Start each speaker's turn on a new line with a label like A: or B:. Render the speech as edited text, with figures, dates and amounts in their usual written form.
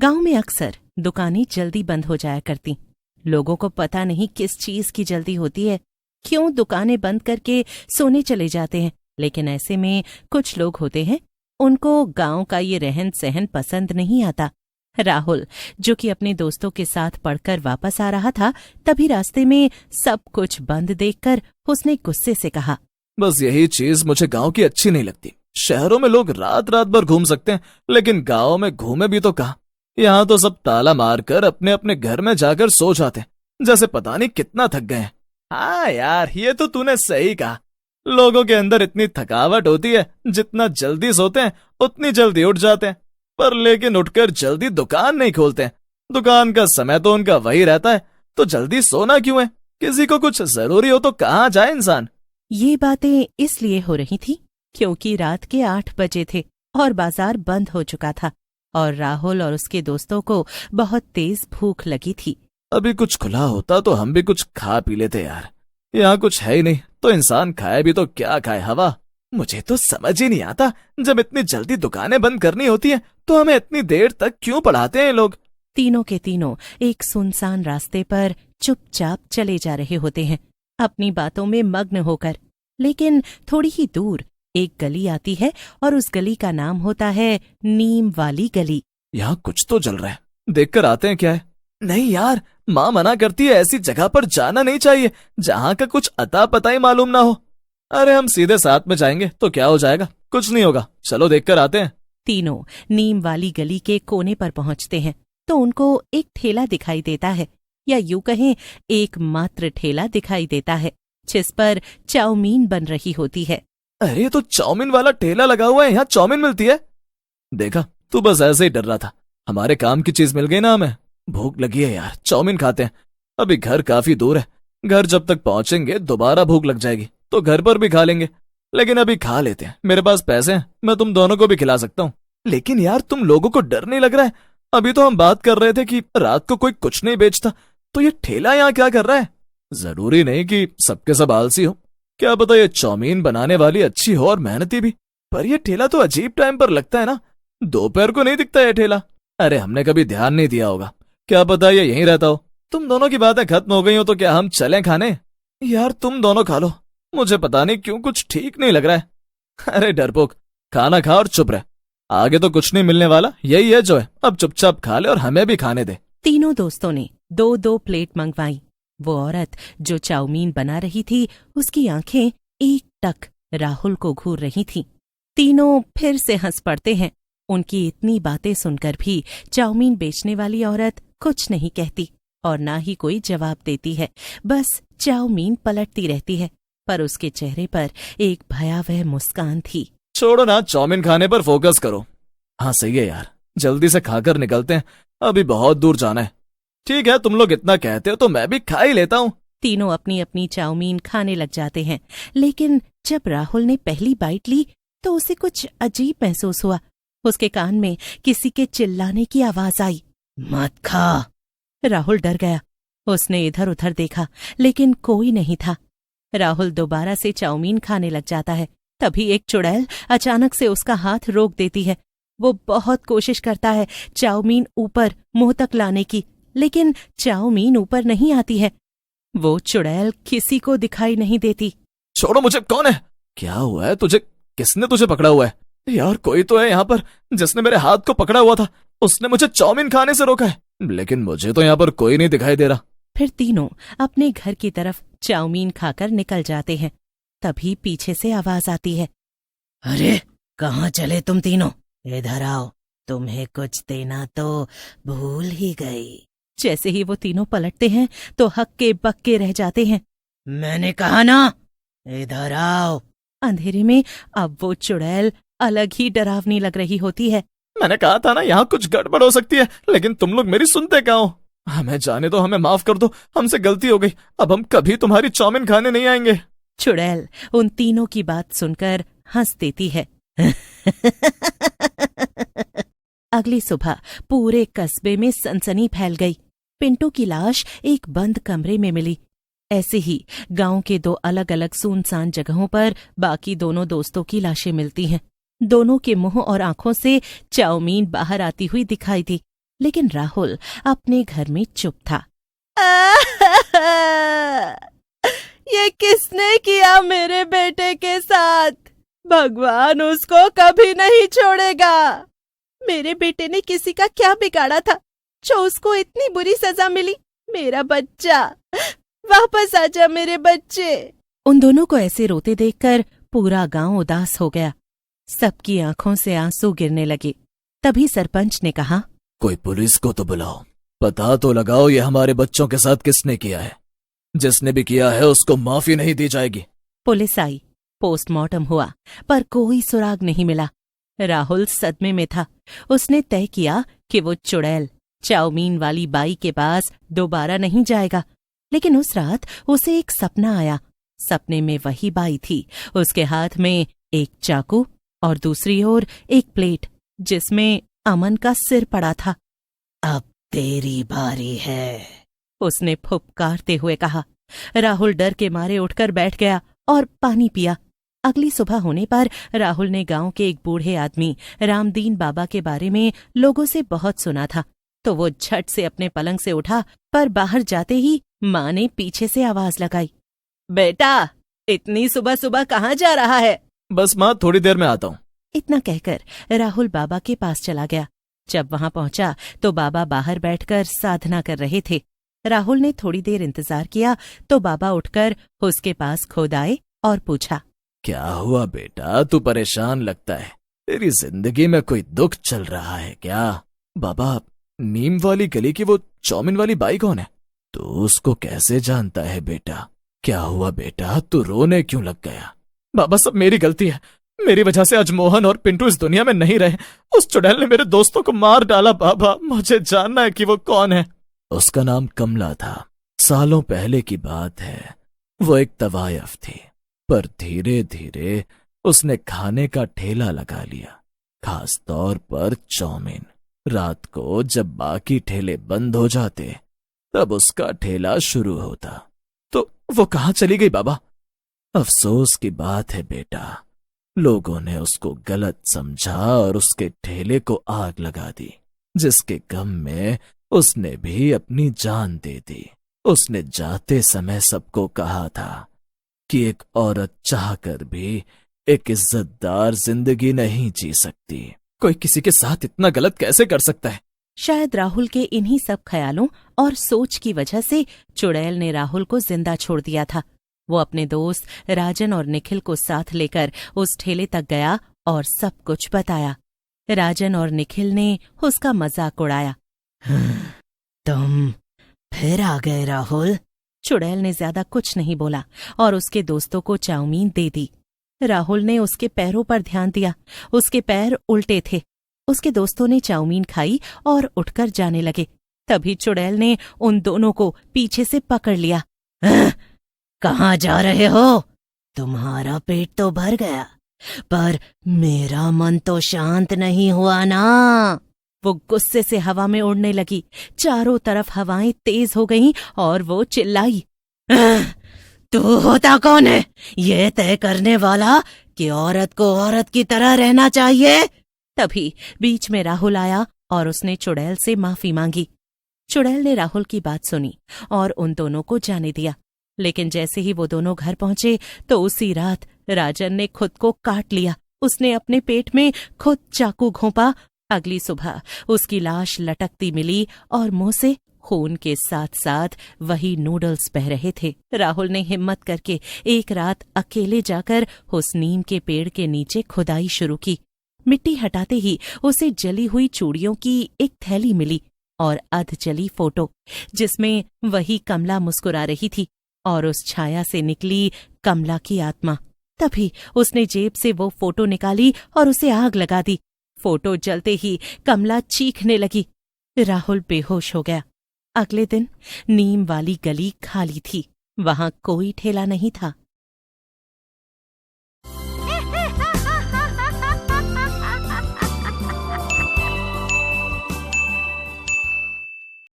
A: गांव में अक्सर दुकानें जल्दी बंद हो जाया करती। लोगों को पता नहीं किस चीज की जल्दी होती है, क्यों दुकानें बंद करके सोने चले जाते हैं। लेकिन ऐसे में कुछ लोग होते हैं, उनको गांव का ये रहन सहन पसंद नहीं आता। राहुल, जो कि अपने दोस्तों के साथ पढ़कर वापस आ रहा था, तभी रास्ते में सब कुछ बंद देखकर उसने गुस्से से कहा,
B: बस यही चीज मुझे गांव की अच्छी नहीं लगती। शहरों में लोग रात रात भर घूम सकते हैं, लेकिन गांव में घूमे भी तो कहाँ। यहाँ तो सब ताला मारकर अपने अपने घर में जाकर सो जाते हैं, जैसे पता नहीं कितना थक गए हैं। हाँ यार, ये तो तूने सही कहा। लोगों के अंदर इतनी थकावट होती है, जितना जल्दी सोते हैं उतनी जल्दी उठ जाते हैं, पर लेकिन उठकर जल्दी दुकान नहीं खोलते हैं। दुकान का समय तो उनका वही रहता है, तो जल्दी सोना क्यों है? किसी को कुछ जरूरी हो तो कहाँ जाए इंसान।
A: ये बातें इसलिए हो रही थी क्योंकि रात के 8 बजे थे और बाजार बंद हो चुका था और राहुल और उसके दोस्तों को बहुत तेज भूख लगी थी।
B: अभी कुछ खुला होता तो हम भी कुछ खा पी लेते यार। यहाँ कुछ है ही नहीं, तो इंसान खाए भी तो क्या खाए, हवा। मुझे तो समझ ही नहीं आता, जब इतनी जल्दी दुकानें बंद करनी होती है तो हमें इतनी देर तक क्यों पढ़ाते हैं लोग।
A: तीनों के तीनों एक सुनसान रास्ते पर चुपचाप चले जा रहे होते हैं, अपनी बातों में मग्न होकर। लेकिन थोड़ी ही दूर एक गली आती है और उस गली का नाम होता है नीम वाली गली।
B: यहाँ कुछ तो जल रहा है, देखकर आते हैं क्या है। नहीं यार, माँ मना करती है ऐसी जगह पर जाना नहीं चाहिए जहाँ का कुछ अता पता ही मालूम ना हो। अरे हम सीधे साथ में जाएंगे तो क्या हो जाएगा, कुछ नहीं होगा, चलो देखकर आते हैं।
A: तीनों नीम वाली गली के कोने पर पहुंचते हैं तो उनको एक ठेला दिखाई देता है, या यूं कहें एकमात्र ठेला दिखाई देता है, जिस पर चाउमीन बन रही होती है।
B: अरे तो चाउमीन वाला ठेला लगा हुआ है, यहाँ चाउमीन मिलती है। देखा, तू बस ऐसे ही डर रहा था, हमारे काम की चीज मिल गई ना हमें। भूख लगी है यार, चाउमीन खाते हैं। अभी घर काफी दूर है, घर जब तक पहुंचेंगे दोबारा भूख लग जाएगी तो घर पर भी खा लेंगे, लेकिन अभी खा लेते हैं। मेरे पास पैसे हैं, मैं तुम दोनों को भी खिला सकता हूँ। लेकिन यार, तुम लोगों को डर नहीं लग रहा है? अभी तो हम बात कर रहे थे कि रात को कोई कुछ नहीं बेचता, तो ये ठेला यहाँ क्या कर रहा है? जरूरी नहीं कि सबके सब आलसी हो, क्या पता ये चाउमीन बनाने वाली अच्छी हो और मेहनती भी। पर ये ठेला तो अजीब टाइम पर लगता है ना, दोपहर को नहीं दिखता ये ठेला। अरे हमने कभी ध्यान नहीं दिया होगा, क्या पता ये यहीं रहता हो। तुम दोनों की बातें खत्म हो गई हो तो क्या हम चलें खाने? यार तुम दोनों खा लो, मुझे पता नहीं क्यों कुछ ठीक नहीं लग रहा है। अरे डरपोक, खाना खा और चुप रह, आगे तो कुछ नहीं मिलने वाला, यही है जो है। अब चुपचाप खा ले और हमें भी खाने दे।
A: तीनों दोस्तों ने 2-2 प्लेट मंगवाई। वो औरत जो चाउमीन बना रही थी, उसकी आंखें एक टक राहुल को घूर रही थीं। तीनों फिर से हंस पड़ते हैं। उनकी इतनी बातें सुनकर भी चाउमीन बेचने वाली औरत कुछ नहीं कहती और ना ही कोई जवाब देती है, बस चाउमीन पलटती रहती है, पर उसके चेहरे पर एक भयावह मुस्कान थी।
B: छोड़ो ना, चाउमीन खाने पर फोकस करो। हाँ सही है यार, जल्दी से खाकर निकलते हैं, अभी बहुत दूर जाना है। ठीक है, तुम लोग इतना कहते हो तो मैं भी खा ही लेता हूँ।
A: तीनों अपनी अपनी चाउमीन खाने लग जाते हैं, लेकिन जब राहुल ने पहली बाइट ली तो उसे कुछ अजीब महसूस हुआ। उसके कान में किसी के चिल्लाने की आवाज आई, मत खा। राहुल डर गया। उसने इधर उधर देखा, लेकिन कोई नहीं था। राहुल दोबारा से चाउमीन खाने लग जाता है। तभी एक चुड़ैल अचानक से उसका हाथ रोक देती है। वो बहुत कोशिश करता है चाउमीन ऊपर मुंह तक लाने की, लेकिन चाउमीन ऊपर नहीं आती है। वो चुड़ैल किसी को दिखाई नहीं देती।
B: छोड़ो मुझे, कौन है? क्या हुआ है तुझे? किसने तुझे पकड़ा हुआ है? यार कोई तो है यहाँ पर जिसने मेरे हाथ को पकड़ा हुआ था, उसने मुझे चाउमीन खाने से रोका है, लेकिन मुझे तो यहाँ पर कोई नहीं दिखाई दे रहा।
A: फिर तीनों अपने घर की तरफ चाउमीन खाकर निकल जाते हैं। तभी पीछे से आवाज आती है, अरे कहाँ चले तुम तीनों? इधर आओ, तुम्हें कुछ देना तो भूल ही गई। जैसे ही वो तीनों पलटते हैं तो हक्के बक्के रह जाते हैं। मैंने कहा ना, इधर आओ। अंधेरे में अब वो चुड़ैल अलग ही डरावनी लग रही होती है।
B: मैंने कहा था ना यहाँ कुछ गड़बड़ हो सकती है, लेकिन तुम लोग मेरी सुनते कहाँ हो? हमें जाने दो, हमें माफ कर दो, हमसे गलती हो गई, अब हम कभी तुम्हारी चाउमीन खाने नहीं आएंगे।
A: चुड़ैल उन तीनों की बात सुनकर हंस देती है। अगली सुबह पूरे कस्बे में सनसनी फैल गई। पिंटू की लाश एक बंद कमरे में मिली। ऐसे ही गांव के 2 अलग अलग सुनसान जगहों पर बाकी दोनों दोस्तों की लाशें मिलती हैं। दोनों के मुंह और आंखों से चाउमीन बाहर आती हुई दिखाई दी, लेकिन राहुल अपने घर में चुप था। ये किसने किया मेरे बेटे के साथ? भगवान उसको कभी नहीं छोड़ेगा। मेरे बेटे ने किसी का क्या बिगाड़ा था जो उसको इतनी बुरी सजा मिली? मेरा बच्चा, वापस आजा मेरे बच्चे। उन दोनों को ऐसे रोते देखकर पूरा गांव उदास हो गया। सबकी आंखों से आंसू गिरने लगे। तभी सरपंच ने कहा,
B: कोई पुलिस को तो बुलाओ, पता तो लगाओ ये हमारे बच्चों के साथ किसने किया है। जिसने भी किया है उसको माफी नहीं दी जाएगी।
A: पुलिस आई, पोस्टमार्टम हुआ, पर कोई सुराग नहीं मिला। राहुल सदमे में था। उसने तय किया कि वो चुड़ैल, चाउमीन वाली बाई के पास दोबारा नहीं जाएगा। लेकिन उस रात उसे एक सपना आया। सपने में वही बाई थी। उसके हाथ में एक चाकू और दूसरी ओर एक प्लेट जिसमें अमन का सिर पड़ा था। अब तेरी बारी है, उसने फुफकारते हुए कहा। राहुल डर के मारे उठकर बैठ गया और पानी पिया। अगली सुबह होने पर राहुल ने गांव के एक बूढ़े आदमी रामदीन बाबा के बारे में लोगों से बहुत सुना था, तो वो झट से अपने पलंग से उठा, पर बाहर जाते ही माँ ने पीछे से आवाज लगाई, बेटा, इतनी सुबह सुबह कहाँ जा रहा है?
B: बस माँ, थोड़ी देर में आता हूँ।
A: इतना कहकर राहुल बाबा के पास चला गया। जब वहां पहुंचा तो बाबा बाहर बैठकर साधना कर रहे थे। राहुल ने थोड़ी देर इंतजार किया तो बाबा उठकर उसके पास खुद आए और पूछा,
B: क्या हुआ बेटा, तू परेशान लगता है? तेरी जिंदगी में कोई दुख चल रहा है क्या? बाबा, नीम वाली गली की वो चाउमीन वाली बाई कौन है? तू उसको कैसे जानता है बेटा? क्या हुआ बेटा, तू रोने क्यों लग गया? बाबा, सब मेरी गलती है। मेरी वजह से आज मोहन और पिंटू इस दुनिया में नहीं रहे। उस चुड़ैल ने मेरे दोस्तों को मार डाला। बाबा, मुझे जानना है कि वो कौन है। उसका नाम कमला था। सालों पहले की बात है। वो एक तवायफ थी, पर धीरे धीरे उसने खाने का ठेला लगा लिया, खास तौर पर चाउमीन। रात को जब बाकी ठेले बंद हो जाते तब उसका ठेला शुरू होता। तो वो कहाँ चली गई बाबा? अफसोस की बात है बेटा, लोगों ने उसको गलत समझा और उसके ठेले को आग लगा दी, जिसके गम में उसने भी अपनी जान दे दी। उसने जाते समय सबको कहा था कि एक औरत चाहकर भी एक इज्जतदार जिंदगी नहीं जी सकती। कोई किसी के साथ इतना गलत कैसे कर सकता है?
A: शायद राहुल के इन्हीं सब ख्यालों और सोच की वजह से चुड़ैल ने राहुल को जिंदा छोड़ दिया था। वो अपने दोस्त राजन और निखिल को साथ लेकर उस ठेले तक गया और सब कुछ बताया। राजन और निखिल ने उसका मजाक उड़ाया। तुम फिर आ गए राहुल? चुड़ैल ने ज्यादा कुछ नहीं बोला और उसके दोस्तों को चाउमीन दे दी। राहुल ने उसके पैरों पर ध्यान दिया। उसके पैर उल्टे थे। उसके दोस्तों ने चाउमीन खाई और उठकर जाने लगे। तभी चुड़ैल ने उन दोनों को पीछे से पकड़ लिया। कहाँ जा रहे हो? तुम्हारा पेट तो भर गया, पर मेरा मन तो शांत नहीं हुआ ना। वो गुस्से से हवा में उड़ने लगी। चारों तरफ हवाएं तेज हो गईं और वो चिल्लाई, तू होता कौन है ये तय करने वाला कि औरत को औरत की तरह रहना चाहिए? तभी बीच में राहुल आया और उसने चुड़ैल से माफी मांगी। चुड़ैल ने राहुल की बात सुनी और उन दोनों को जाने दिया। लेकिन जैसे ही वो दोनों घर पहुंचे तो उसी रात राजन ने खुद को काट लिया। उसने अपने पेट में खुद चाकू घोंपा। अगली सुबह उसकी लाश लटकती मिली और मुंह से खून के साथ साथ वही नूडल्स बह रहे थे। राहुल ने हिम्मत करके एक रात अकेले जाकर उस नीम के पेड़ के नीचे खुदाई शुरू की। मिट्टी हटाते ही उसे जली हुई चूड़ियों की एक थैली मिली और अध जली फोटो, जिसमें वही कमला मुस्कुरा रही थी और उस छाया से निकली कमला की आत्मा। तभी उसने जेब से वो फोटो निकाली और उसे आग लगा दी। फोटो जलते ही कमला चीखने लगी। राहुल बेहोश हो गया। अगले दिन नीम वाली गली खाली थी। वहां कोई ठेला नहीं था।